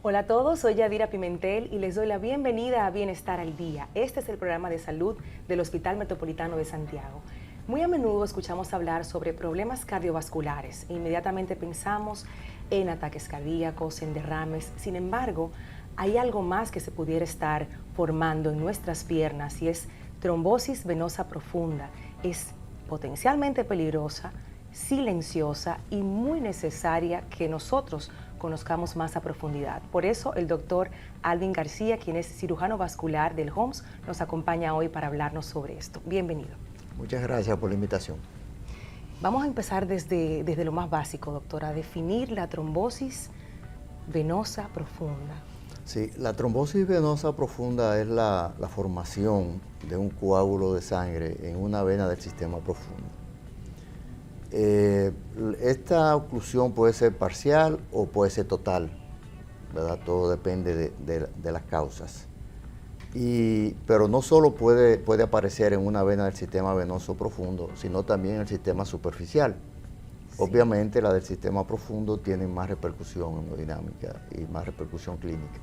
Hola a todos, soy Yadira Pimentel y les doy la bienvenida a Bienestar al Día. Este es el programa de salud del Hospital Metropolitano de Santiago. Muy a menudo escuchamos hablar sobre problemas cardiovasculares e inmediatamente pensamos en ataques cardíacos, en derrames. Sin embargo, hay algo más que se pudiera estar formando en nuestras piernas y es trombosis venosa profunda. Es potencialmente peligrosa, silenciosa y muy necesaria que nosotros conozcamos más a profundidad. Por eso el doctor Alvin García, quien es cirujano vascular del HOMS, nos acompaña hoy para hablarnos sobre esto. Bienvenido. Muchas gracias por la invitación. Vamos a empezar desde lo más básico, doctora, a definir la trombosis venosa profunda. Sí, la trombosis venosa profunda es la formación de un coágulo de sangre en una vena del sistema profundo. Esta oclusión puede ser parcial o puede ser total, ¿verdad? Todo depende de las causas. Pero no solo puede aparecer en una vena del sistema venoso profundo, sino también en el sistema superficial. Sí. Obviamente la del sistema profundo tiene más repercusión hemodinámica y más repercusión clínica.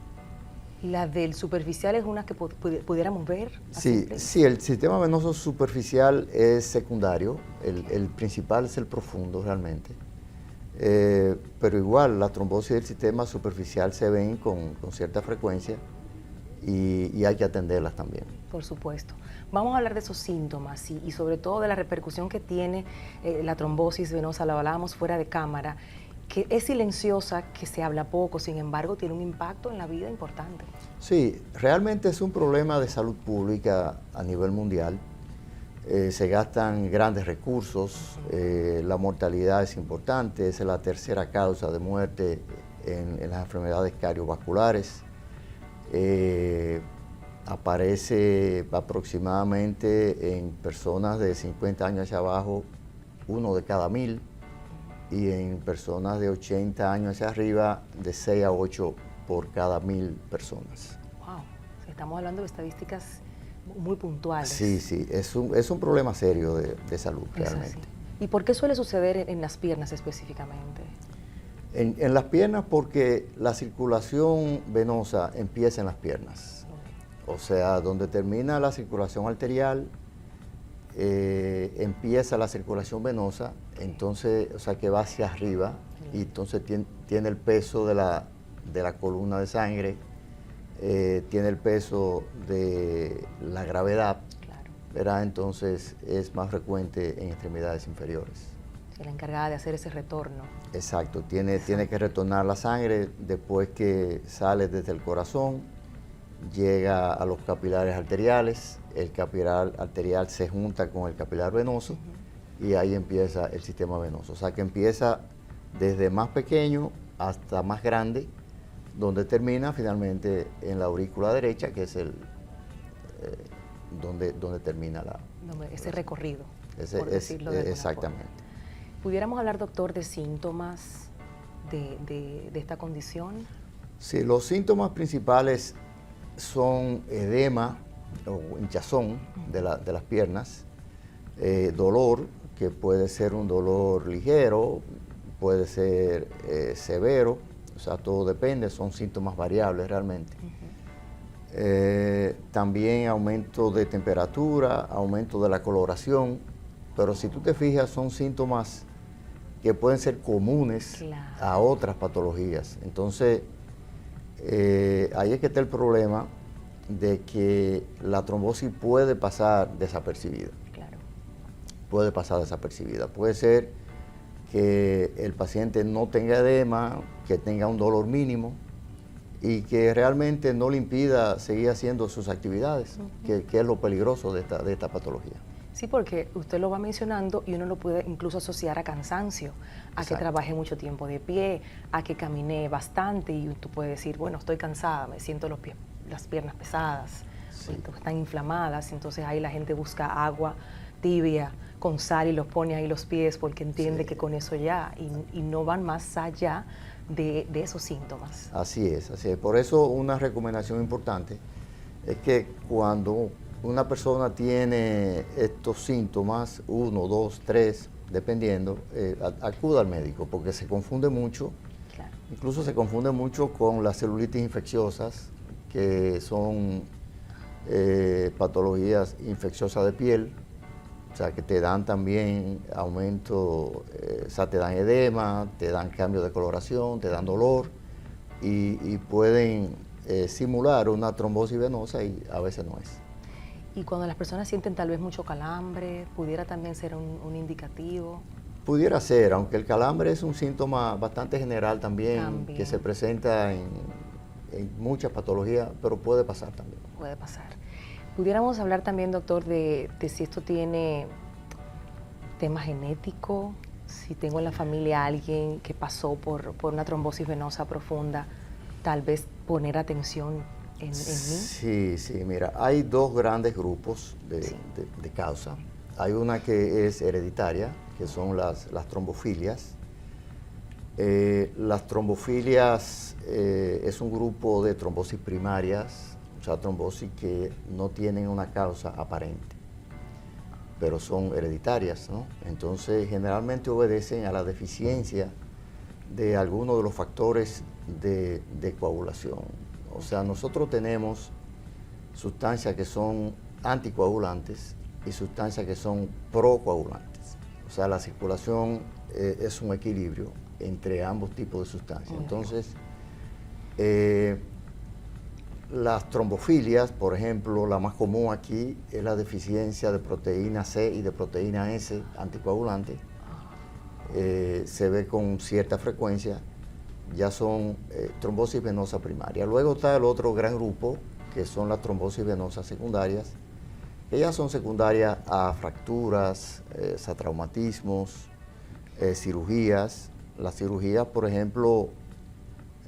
¿La del superficial es una que pudiéramos ver? Sí, el sistema venoso superficial es secundario, el principal es el profundo realmente. Pero igual las trombosis del sistema superficial se ven con cierta frecuencia y hay que atenderlas también. Por supuesto. Vamos a hablar de esos síntomas y sobre todo de la repercusión que tiene la trombosis venosa, lo hablábamos fuera de cámara, que es silenciosa, que se habla poco, sin embargo tiene un impacto en la vida importante. Sí, realmente es un problema de salud pública a nivel mundial. Se gastan grandes recursos, la mortalidad es importante, es la tercera causa de muerte en las enfermedades cardiovasculares. Aparece aproximadamente en personas de 50 años hacia abajo, 1 de cada 1000. Y en personas de 80 años hacia arriba, de 6 a 8 por cada 1000 personas. Wow, estamos hablando de estadísticas muy puntuales. Sí, es un problema serio de salud realmente. ¿Y por qué suele suceder en las piernas específicamente? En las piernas porque la circulación venosa empieza en las piernas. O sea, donde termina la circulación arterial, empieza la circulación venosa, entonces, o sea, que va hacia arriba y entonces tiene el peso de la columna de sangre, tiene el peso de la gravedad, ¿verdad? Entonces es más frecuente en extremidades inferiores. La encargada de hacer ese retorno. Exacto, tiene que retornar la sangre después que sale desde el corazón, llega a los capilares arteriales, el capilar arterial se junta con el capilar venoso y ahí empieza el sistema venoso. O sea que empieza desde más pequeño hasta más grande, donde termina finalmente en la aurícula derecha, que es donde termina ese recorrido, por decirlo de exactamente. Forma. ¿Pudiéramos hablar, doctor, de síntomas de esta condición? Sí, los síntomas principales son edema o hinchazón de las piernas, dolor, que puede ser un dolor ligero, puede ser severo, o sea, todo depende, son síntomas variables realmente. También aumento de temperatura, aumento de la coloración, pero si tú te fijas son síntomas que pueden ser comunes a otras patologías. Entonces, ahí es que está el problema de que la trombosis puede pasar desapercibida. Claro. Puede pasar desapercibida. Puede ser que el paciente no tenga edema, que tenga un dolor mínimo y que realmente no le impida seguir haciendo sus actividades, que es lo peligroso de esta patología. Sí, porque usted lo va mencionando y uno lo puede incluso asociar a cansancio, a que trabaje mucho tiempo de pie, a que camine bastante y tú puedes decir, bueno, estoy cansada, me siento las piernas pesadas, están inflamadas, entonces ahí la gente busca agua tibia con sal y los pone ahí los pies porque entiende que con eso ya, y no van más allá de esos síntomas. Así es. Por eso una recomendación importante es que cuando una persona tiene estos síntomas, 1, 2, 3, dependiendo, acuda al médico porque se confunde mucho Incluso se confunde mucho con las celulitis infecciosas, que son patologías infecciosas de piel, o sea, que te dan también aumento, o sea, te dan edema, te dan cambio de coloración, te dan dolor y pueden simular una trombosis venosa y a veces no es. Y cuando las personas sienten tal vez mucho calambre, pudiera también ser un indicativo. Pudiera ser, aunque el calambre es un síntoma bastante general también. Que se presenta en muchas patologías, pero puede pasar también. Puede pasar. Pudiéramos hablar también, doctor, de si esto tiene tema genético, si tengo en la familia a alguien que pasó por una trombosis venosa profunda, tal vez poner atención en mí. Sí, mira, hay dos grandes grupos de causa. Hay una que es hereditaria, que son las trombofilias. Las trombofilias es un grupo de trombosis primarias, o sea, trombosis que no tienen una causa aparente, pero son hereditarias, ¿no? Entonces, generalmente obedecen a la deficiencia de algunos de los factores de coagulación. O sea, nosotros tenemos sustancias que son anticoagulantes y sustancias que son procoagulantes. O sea, la circulación es un equilibrio entre ambos tipos de sustancias. Entonces, las trombofilias, por ejemplo, la más común aquí es la deficiencia de proteína C y de proteína S anticoagulante. Se ve con cierta frecuencia, ya son trombosis venosa primaria. Luego está el otro gran grupo, que son las trombosis venosas secundarias. Ellas son secundarias a fracturas, a traumatismos, cirugías. Las cirugías, por ejemplo,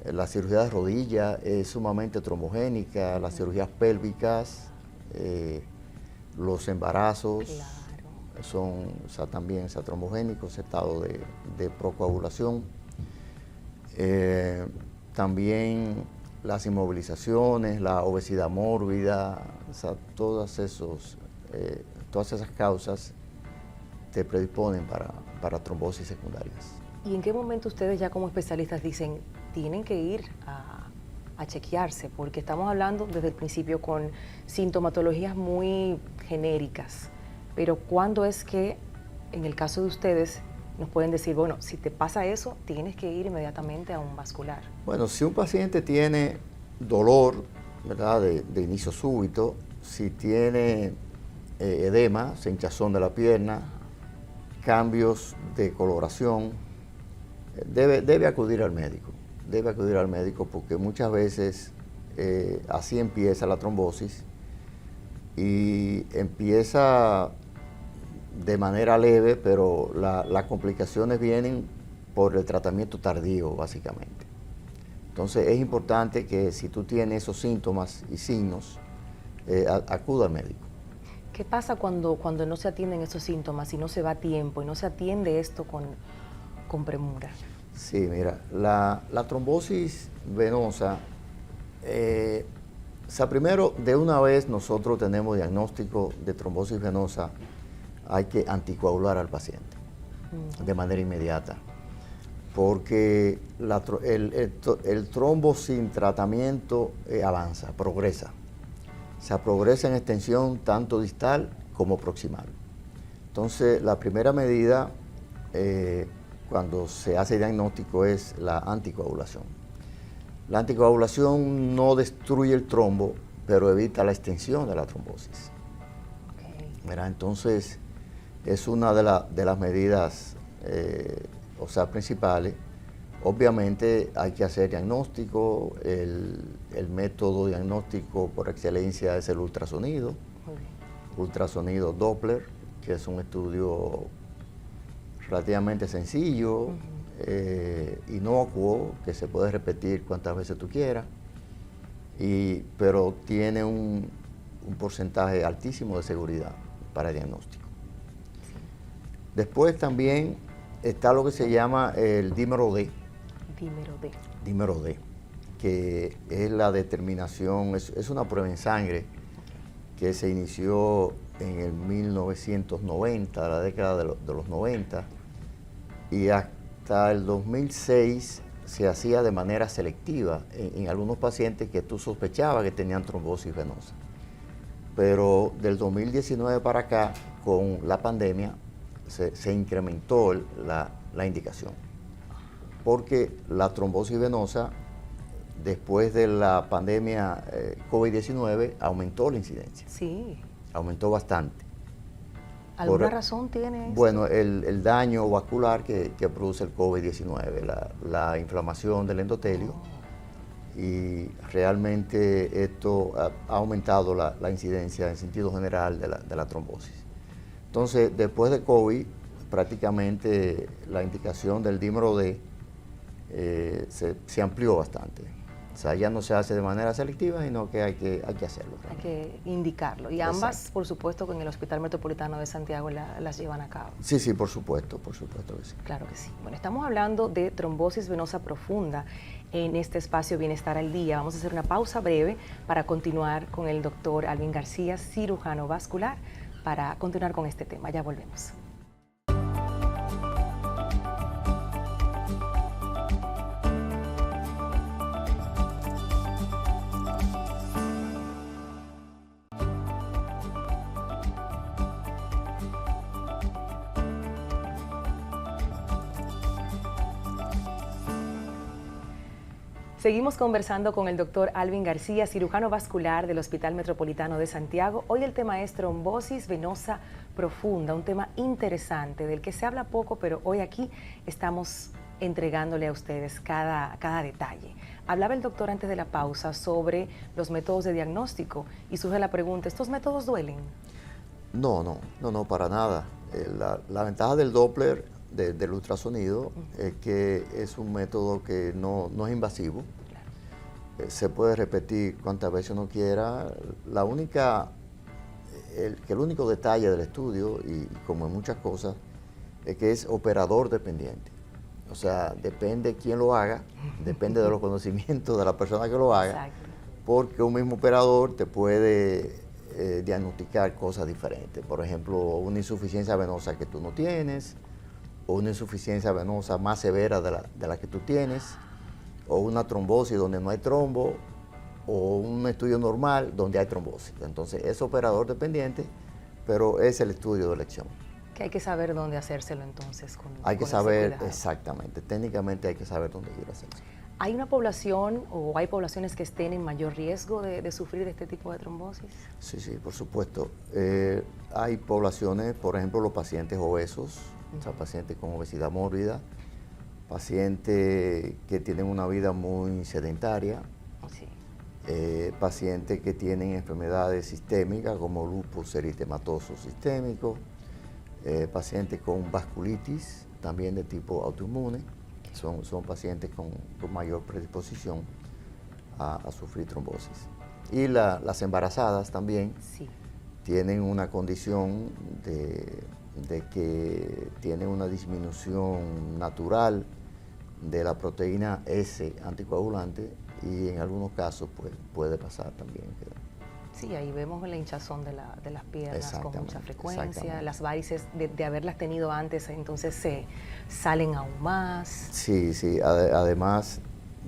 la cirugía de rodilla es sumamente trombogénica, las cirugías pélvicas, los embarazos son también trombogénicos, estado de procoagulación. También las inmovilizaciones, la obesidad mórbida, o sea, todas esas causas te predisponen para trombosis secundarias. ¿Y en qué momento ustedes ya como especialistas dicen, tienen que ir a chequearse? Porque estamos hablando desde el principio con sintomatologías muy genéricas, pero ¿cuándo es que, en el caso de ustedes, nos pueden decir, bueno, si te pasa eso, tienes que ir inmediatamente a un vascular? Bueno, si un paciente tiene dolor, ¿verdad?, de inicio súbito, si tiene edema, hinchazón de la pierna, cambios de coloración, debe acudir al médico. Debe acudir al médico porque muchas veces así empieza la trombosis y empieza de manera leve, pero las complicaciones vienen por el tratamiento tardío, básicamente. Entonces es importante que si tú tienes esos síntomas y signos, acuda al médico. ¿Qué pasa cuando no se atienden esos síntomas y no se va a tiempo y no se atiende esto con premura? Sí, mira, la trombosis venosa, primero, de una vez nosotros tenemos diagnóstico de trombosis venosa, hay que anticoagular al paciente de manera inmediata, porque el trombo sin tratamiento avanza, progresa. O sea, progresa en extensión tanto distal como proximal. Entonces, la primera medida cuando se hace diagnóstico es la anticoagulación. La anticoagulación no destruye el trombo, pero evita la extensión de la trombosis. Mira, entonces, es una de las medidas principales. Obviamente hay que hacer diagnóstico, el método diagnóstico por excelencia es el ultrasonido, ultrasonido Doppler, que es un estudio relativamente sencillo, inocuo, que se puede repetir cuantas veces tú quieras, pero tiene un porcentaje altísimo de seguridad para el diagnóstico. Después también está lo que se llama el dímero D. Dímero D, que es la determinación, es una prueba en sangre que se inició en el 1990, la década de los 90, y hasta el 2006 se hacía de manera selectiva en algunos pacientes que tú sospechabas que tenían trombosis venosa. Pero del 2019 para acá, con la pandemia, se incrementó la indicación. Porque la trombosis venosa, después de la pandemia COVID-19, aumentó la incidencia. Sí. Aumentó bastante. ¿Alguna razón tiene esto? Bueno, el daño vascular que produce el COVID-19, la inflamación del endotelio, y realmente esto ha aumentado la incidencia en sentido general de la trombosis. Entonces, después de COVID, prácticamente la indicación del dímero D se amplió bastante. O sea, ya no se hace de manera selectiva, sino que hay que hacerlo. Hay que indicarlo. Y ambas, por supuesto, que en el Hospital Metropolitano de Santiago las llevan a cabo. Sí, sí, por supuesto que sí. Claro que sí. Bueno, estamos hablando de trombosis venosa profunda en este espacio Bienestar al Día. Vamos a hacer una pausa breve para continuar con el doctor Alvin García, cirujano vascular, para continuar con este tema. Ya volvemos. Seguimos conversando con el doctor Alvin García, cirujano vascular del Hospital Metropolitano de Santiago. Hoy el tema es trombosis venosa profunda, un tema interesante del que se habla poco, pero hoy aquí estamos entregándole a ustedes cada detalle. Hablaba el doctor antes de la pausa sobre los métodos de diagnóstico y surge la pregunta, ¿estos métodos duelen? No, para nada. La ventaja del Doppler, del ultrasonido, es que es un método que no es invasivo. Claro. Se puede repetir cuantas veces uno quiera. El único detalle del estudio, y como en muchas cosas, es que es operador dependiente. O sea, depende quién lo haga, depende de los conocimientos de la persona que lo haga. Exacto. Porque un mismo operador te puede diagnosticar cosas diferentes. Por ejemplo, una insuficiencia venosa que tú no tienes, o una insuficiencia venosa más severa de la que tú tienes, o una trombosis donde no hay trombo, o un estudio normal donde hay trombosis. Entonces es operador dependiente, pero es el estudio de elección. Que hay que saber dónde hacérselo entonces. Hay que saber, exactamente, técnicamente hay que saber dónde ir a hacerlo. ¿Hay una población o hay poblaciones que estén en mayor riesgo de sufrir este tipo de trombosis? Sí, por supuesto. Hay poblaciones, por ejemplo, los pacientes obesos, o sea, pacientes con obesidad mórbida, pacientes que tienen una vida muy sedentaria, sí. Pacientes que tienen enfermedades sistémicas como lupus eritematoso sistémico, pacientes con vasculitis, también de tipo autoinmune, son pacientes con mayor predisposición a sufrir trombosis. Y las embarazadas también sí. Tienen una condición de que tiene una disminución natural de la proteína S anticoagulante y en algunos casos pues, puede pasar también. Sí, ahí vemos la hinchazón de las piernas con mucha frecuencia, las varices de haberlas tenido antes, entonces se salen aún más. Sí, además,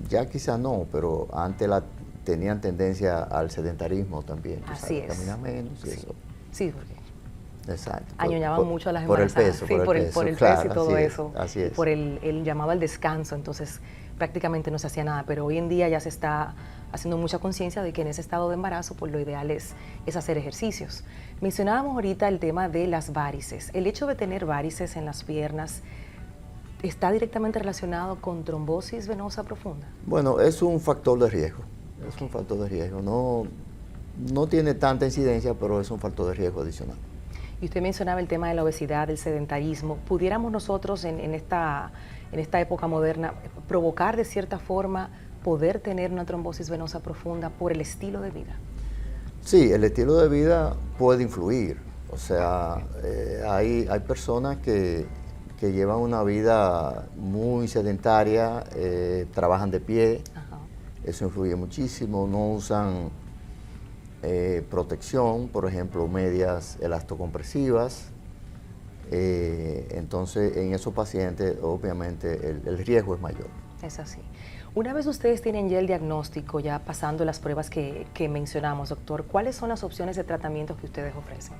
ya quizás no, pero antes tenían tendencia al sedentarismo también. Así es. Caminar menos y sí. eso. Sí, porque exacto. Añoñaban mucho a las embarazadas. Por el peso, claro, y todo eso. Así es. Por el llamado al descanso, entonces prácticamente no se hacía nada, pero hoy en día ya se está haciendo mucha conciencia de que en ese estado de embarazo, pues lo ideal es hacer ejercicios. Mencionábamos ahorita el tema de las varices. El hecho de tener varices en las piernas está directamente relacionado con trombosis venosa profunda. Bueno, es un factor de riesgo. Es un factor de riesgo. No tiene tanta incidencia, pero es un factor de riesgo adicional. Y usted mencionaba el tema de la obesidad, del sedentarismo. ¿Pudiéramos nosotros en esta época moderna provocar de cierta forma poder tener una trombosis venosa profunda por el estilo de vida? Sí, el estilo de vida puede influir. O sea, hay personas que llevan una vida muy sedentaria, trabajan de pie. Ajá. Eso influye muchísimo, no usan protección, por ejemplo, medias elastocompresivas. Entonces, en esos pacientes, obviamente, el riesgo es mayor. Es así. Una vez ustedes tienen ya el diagnóstico, ya pasando las pruebas que mencionamos, doctor, ¿cuáles son las opciones de tratamiento que ustedes ofrecen?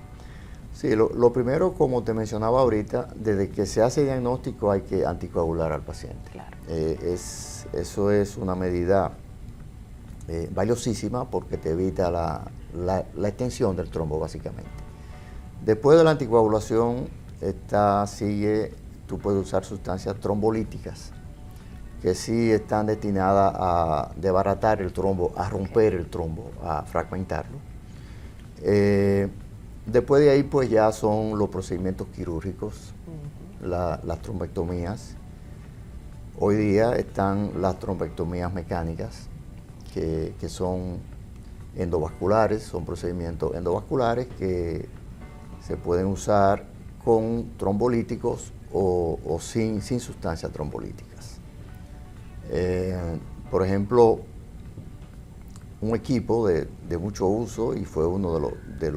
Sí, lo primero, como te mencionaba ahorita, desde que se hace diagnóstico hay que anticoagular al paciente. Claro. Eso es una medida valiosísima porque te evita la extensión del trombo, básicamente. Después de la anticoagulación, tú puedes usar sustancias trombolíticas que sí están destinadas a desbaratar el trombo, a romper el trombo, a fragmentarlo. Después de ahí, pues ya son los procedimientos quirúrgicos, las trombectomías. Hoy día están las trombectomías mecánicas, que son endovasculares, son procedimientos endovasculares que se pueden usar con trombolíticos o sin sustancias trombolíticas. Por ejemplo, un equipo de mucho uso, y fue uno de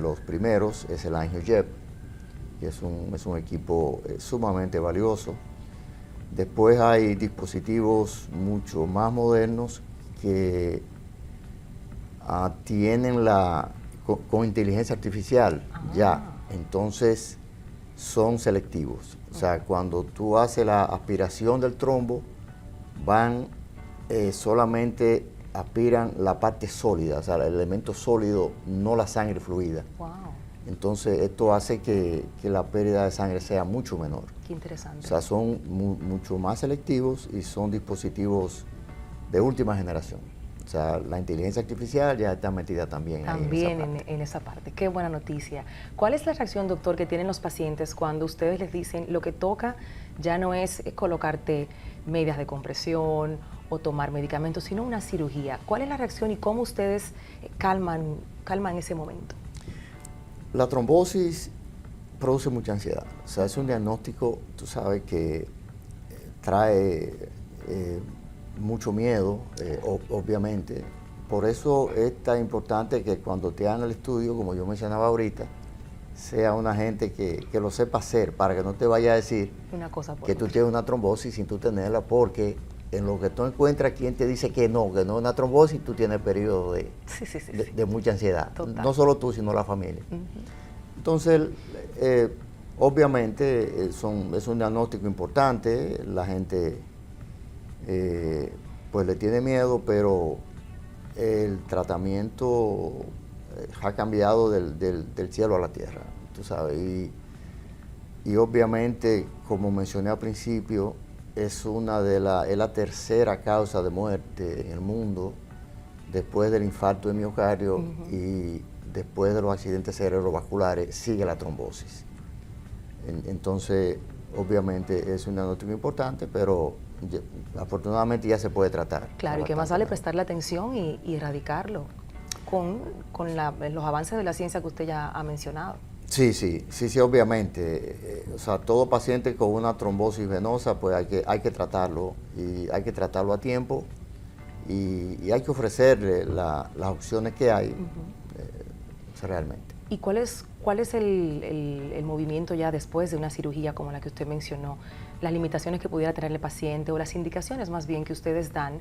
los primeros, es el AngioJet, que es un equipo sumamente valioso. Después hay dispositivos mucho más modernos que tienen con inteligencia artificial ya, entonces son selectivos. O sea, cuando tú haces la aspiración del trombo, solamente aspiran la parte sólida, o sea, el elemento sólido, no la sangre fluida. Wow. Entonces esto hace que la pérdida de sangre sea mucho menor. Qué interesante. O sea, son mucho más selectivos y son dispositivos de última generación. O sea, la inteligencia artificial ya está metida también en esa parte. Qué buena noticia. ¿Cuál es la reacción, doctor, que tienen los pacientes cuando ustedes les dicen lo que toca ya no es colocarte medias de compresión o tomar medicamentos, sino una cirugía? ¿Cuál es la reacción y cómo ustedes calman ese momento? La trombosis produce mucha ansiedad. O sea, es un diagnóstico, tú sabes, que trae mucho miedo, obviamente. Por eso es tan importante que cuando te hagan el estudio, como yo mencionaba ahorita, sea una gente que lo sepa hacer, para que no te vaya a decir una cosa que tú tienes una trombosis sin tú tenerla, porque en lo que tú encuentras quien te dice que no es una trombosis, tú tienes periodo de mucha ansiedad. Total. No solo tú, sino la familia. Entonces, obviamente es un diagnóstico importante, la gente pues le tiene miedo, pero el tratamiento ha cambiado del cielo a la tierra, tú sabes, y obviamente, como mencioné al principio, es la tercera causa de muerte en el mundo, después del infarto de miocardio y después de los accidentes cerebrovasculares, sigue la trombosis. Entonces, obviamente es un diagnóstico importante, pero afortunadamente ya se puede tratar. Claro, y que más vale prestarle atención y erradicarlo con los avances de la ciencia que usted ya ha mencionado. Sí, obviamente. O sea, todo paciente con una trombosis venosa, pues hay que tratarlo, y hay que tratarlo a tiempo, y hay que ofrecerle las opciones que hay realmente. ¿Y cuál es el movimiento ya después de una cirugía como la que usted mencionó? Las limitaciones que pudiera tener el paciente, o las indicaciones más bien que ustedes dan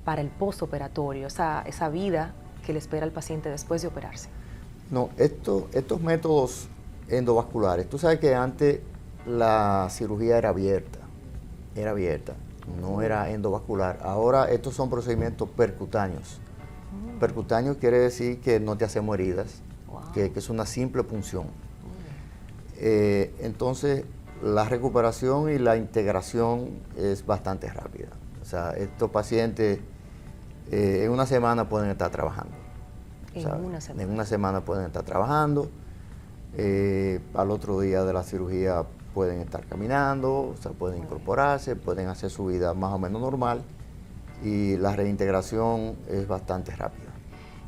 para el postoperatorio, esa vida que le espera al paciente después de operarse. No, estos métodos endovasculares, tú sabes que antes la cirugía era abierta, no era endovascular. Ahora estos son procedimientos percutáneos. Percutáneos quiere decir que no te hacemos heridas, que es una simple punción. Entonces, la recuperación y la integración es bastante rápida. O sea, estos pacientes en una semana pueden estar trabajando. En una semana pueden estar trabajando, al otro día de la cirugía pueden estar caminando, o sea, pueden incorporarse, pueden hacer su vida más o menos normal, y la reintegración es bastante rápida.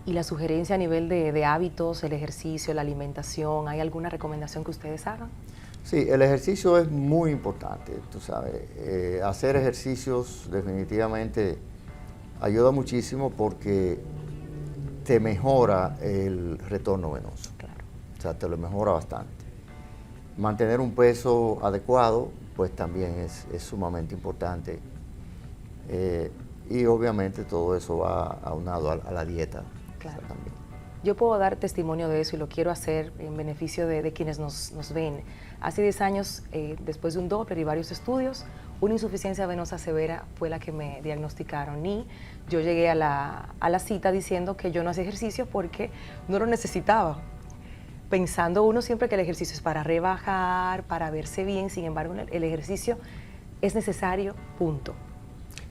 ¿Y la sugerencia a nivel de hábitos, el ejercicio, la alimentación, hay alguna recomendación que ustedes hagan? Sí, el ejercicio es muy importante, tú sabes. Hacer ejercicios definitivamente ayuda muchísimo porque te mejora el retorno venoso. Claro. O sea, te lo mejora bastante. Mantener un peso adecuado, pues también es sumamente importante. Y obviamente todo eso va aunado a la dieta. Claro. También. Yo puedo dar testimonio de eso y lo quiero hacer en beneficio de quienes nos ven. Hace 10 años, después de un Doppler y varios estudios, una insuficiencia venosa severa fue la que me diagnosticaron, y yo llegué a la cita diciendo que yo no hacía ejercicio porque no lo necesitaba, pensando uno siempre que el ejercicio es para rebajar, para verse bien. Sin embargo, el ejercicio es necesario, punto.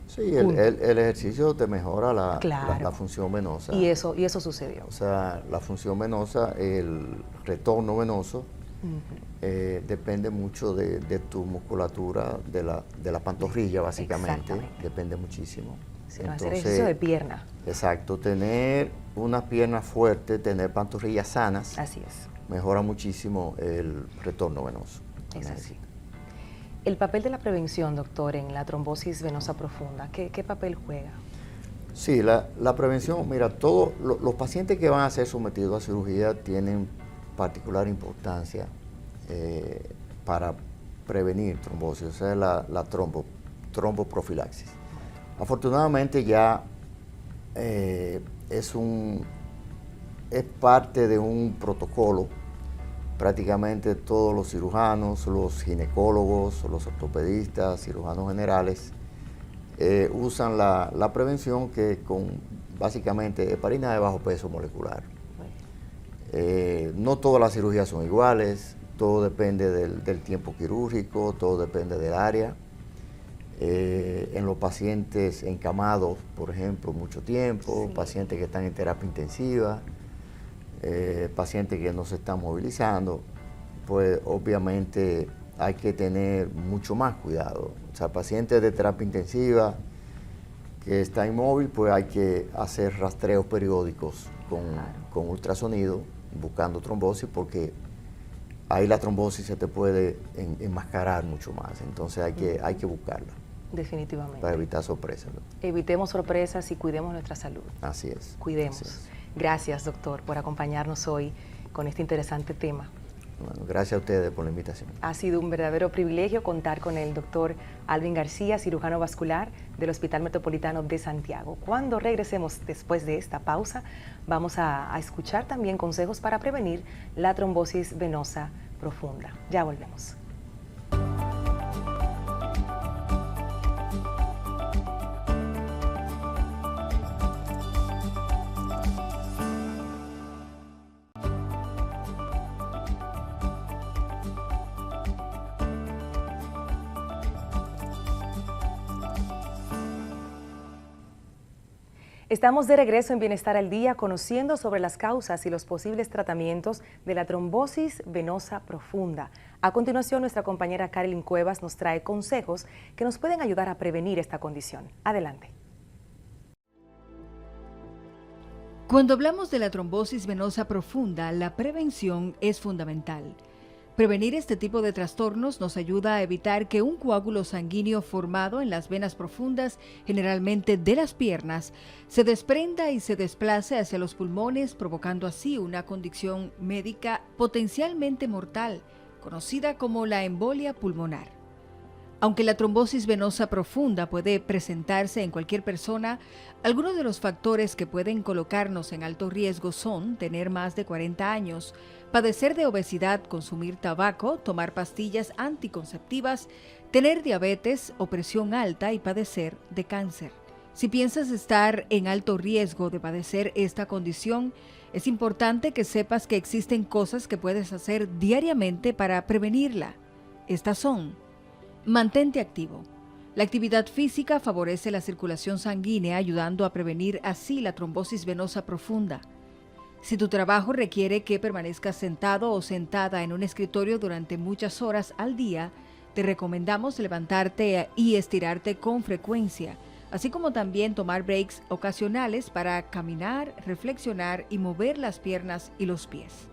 Sí, el ejercicio te mejora la función venosa. Y eso sucedió. O sea, la función venosa, el retorno venoso, depende mucho de tu musculatura, de la pantorrilla, básicamente. Depende muchísimo. Sí, entonces, hacer ejercicio de pierna. Exacto, tener unas piernas fuertes, tener pantorrillas sanas. Así es. Mejora muchísimo el retorno venoso. Es así. El papel de la prevención, doctor, en la trombosis venosa profunda, ¿qué papel juega? Sí, la prevención, mira, todos los pacientes que van a ser sometidos a cirugía tienen particular importancia para prevenir trombosis, o sea, la tromboprofilaxis. Afortunadamente ya es parte de un protocolo. Prácticamente todos los cirujanos, los ginecólogos, los ortopedistas, cirujanos generales, usan la prevención, que con básicamente heparina de bajo peso molecular. No todas las cirugías son iguales, todo depende del tiempo quirúrgico, todo depende del área. En los pacientes encamados, por ejemplo, mucho tiempo, sí. Pacientes que están en terapia intensiva, pacientes que no se están movilizando, pues obviamente hay que tener mucho más cuidado. O sea, pacientes de terapia intensiva que está inmóvil, pues hay que hacer rastreos periódicos con ultrasonido, buscando trombosis, porque ahí la trombosis se te puede enmascarar mucho más. Entonces hay que buscarla. Definitivamente. Para evitar sorpresas, ¿no? Evitemos sorpresas y cuidemos nuestra salud. Así es. Cuidemos. Así es. Gracias, doctor, por acompañarnos hoy con este interesante tema. Bueno, gracias a ustedes por la invitación. Ha sido un verdadero privilegio contar con el doctor Alvin García, cirujano vascular del Hospital Metropolitano de Santiago. Cuando regresemos después de esta pausa, vamos a escuchar también consejos para prevenir la trombosis venosa profunda. Ya volvemos. Estamos de regreso en Bienestar al Día, conociendo sobre las causas y los posibles tratamientos de la trombosis venosa profunda. A continuación, nuestra compañera Carolyn Cuevas nos trae consejos que nos pueden ayudar a prevenir esta condición. Adelante. Cuando hablamos de la trombosis venosa profunda, la prevención es fundamental. Prevenir este tipo de trastornos nos ayuda a evitar que un coágulo sanguíneo formado en las venas profundas, generalmente de las piernas, se desprenda y se desplace hacia los pulmones, provocando así una condición médica potencialmente mortal, conocida como la embolia pulmonar. Aunque la trombosis venosa profunda puede presentarse en cualquier persona, algunos de los factores que pueden colocarnos en alto riesgo son tener más de 40 años, padecer de obesidad, consumir tabaco, tomar pastillas anticonceptivas, tener diabetes o presión alta y padecer de cáncer. Si piensas estar en alto riesgo de padecer esta condición, es importante que sepas que existen cosas que puedes hacer diariamente para prevenirla. Estas son: mantente activo. La actividad física favorece la circulación sanguínea, ayudando a prevenir así la trombosis venosa profunda. Si tu trabajo requiere que permanezcas sentado o sentada en un escritorio durante muchas horas al día, te recomendamos levantarte y estirarte con frecuencia, así como también tomar breaks ocasionales para caminar, reflexionar y mover las piernas y los pies.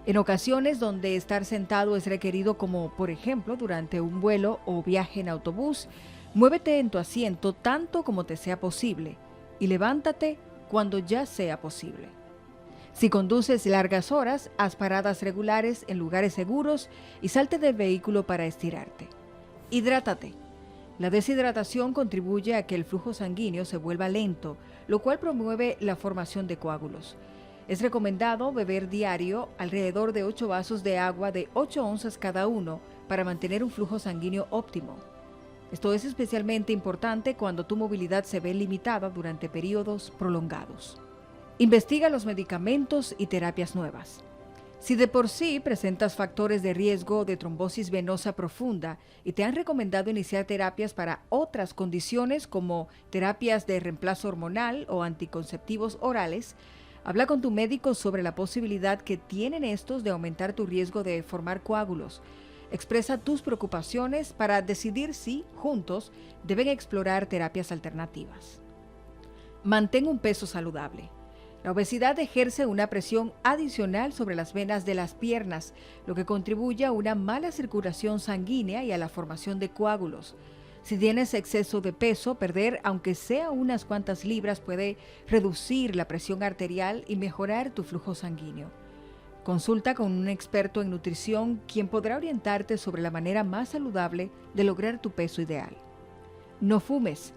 En ocasiones donde estar sentado es requerido, como por ejemplo durante un vuelo o viaje en autobús, muévete en tu asiento tanto como te sea posible y levántate cuando ya sea posible. Si conduces largas horas, haz paradas regulares en lugares seguros y salte del vehículo para estirarte. Hidrátate. La deshidratación contribuye a que el flujo sanguíneo se vuelva lento, lo cual promueve la formación de coágulos. Es recomendado beber diario alrededor de 8 vasos de agua de 8 onzas cada uno para mantener un flujo sanguíneo óptimo. Esto es especialmente importante cuando tu movilidad se ve limitada durante periodos prolongados. Investiga los medicamentos y terapias nuevas. Si de por sí presentas factores de riesgo de trombosis venosa profunda y te han recomendado iniciar terapias para otras condiciones como terapias de reemplazo hormonal o anticonceptivos orales, habla con tu médico sobre la posibilidad que tienen estos de aumentar tu riesgo de formar coágulos. Expresa tus preocupaciones para decidir si, juntos, deben explorar terapias alternativas. Mantén un peso saludable. La obesidad ejerce una presión adicional sobre las venas de las piernas, lo que contribuye a una mala circulación sanguínea y a la formación de coágulos. Si tienes exceso de peso, perder aunque sea unas cuantas libras puede reducir la presión arterial y mejorar tu flujo sanguíneo. Consulta con un experto en nutrición quien podrá orientarte sobre la manera más saludable de lograr tu peso ideal. No fumes.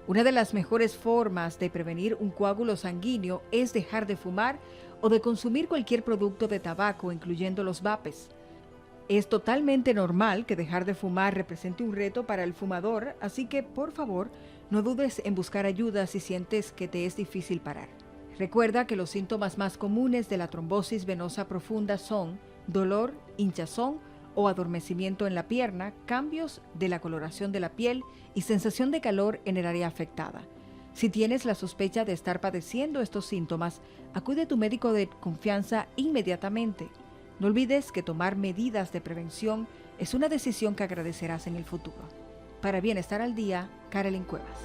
Una de las mejores formas de prevenir un coágulo sanguíneo es dejar de fumar o de consumir cualquier producto de tabaco, incluyendo los vapes. Es totalmente normal que dejar de fumar represente un reto para el fumador, así que, por favor, no dudes en buscar ayuda si sientes que te es difícil parar. Recuerda que los síntomas más comunes de la trombosis venosa profunda son dolor, hinchazón o adormecimiento en la pierna, cambios de la coloración de la piel y sensación de calor en el área afectada. Si tienes la sospecha de estar padeciendo estos síntomas, acude a tu médico de confianza inmediatamente. No olvides que tomar medidas de prevención es una decisión que agradecerás en el futuro. Para Bienestar al Día, Carolyn Cuevas.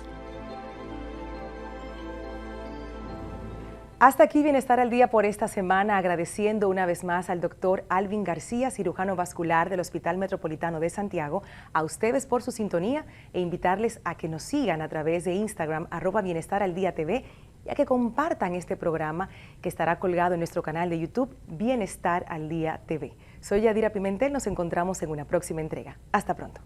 Hasta aquí Bienestar al Día por esta semana, agradeciendo una vez más al doctor Alvin García, cirujano vascular del Hospital Metropolitano de Santiago, a ustedes por su sintonía e invitarles a que nos sigan a través de Instagram, @BienestarAlDíaTV, y a que compartan este programa que estará colgado en nuestro canal de YouTube, Bienestar al Día TV. Soy Yadira Pimentel, nos encontramos en una próxima entrega. Hasta pronto.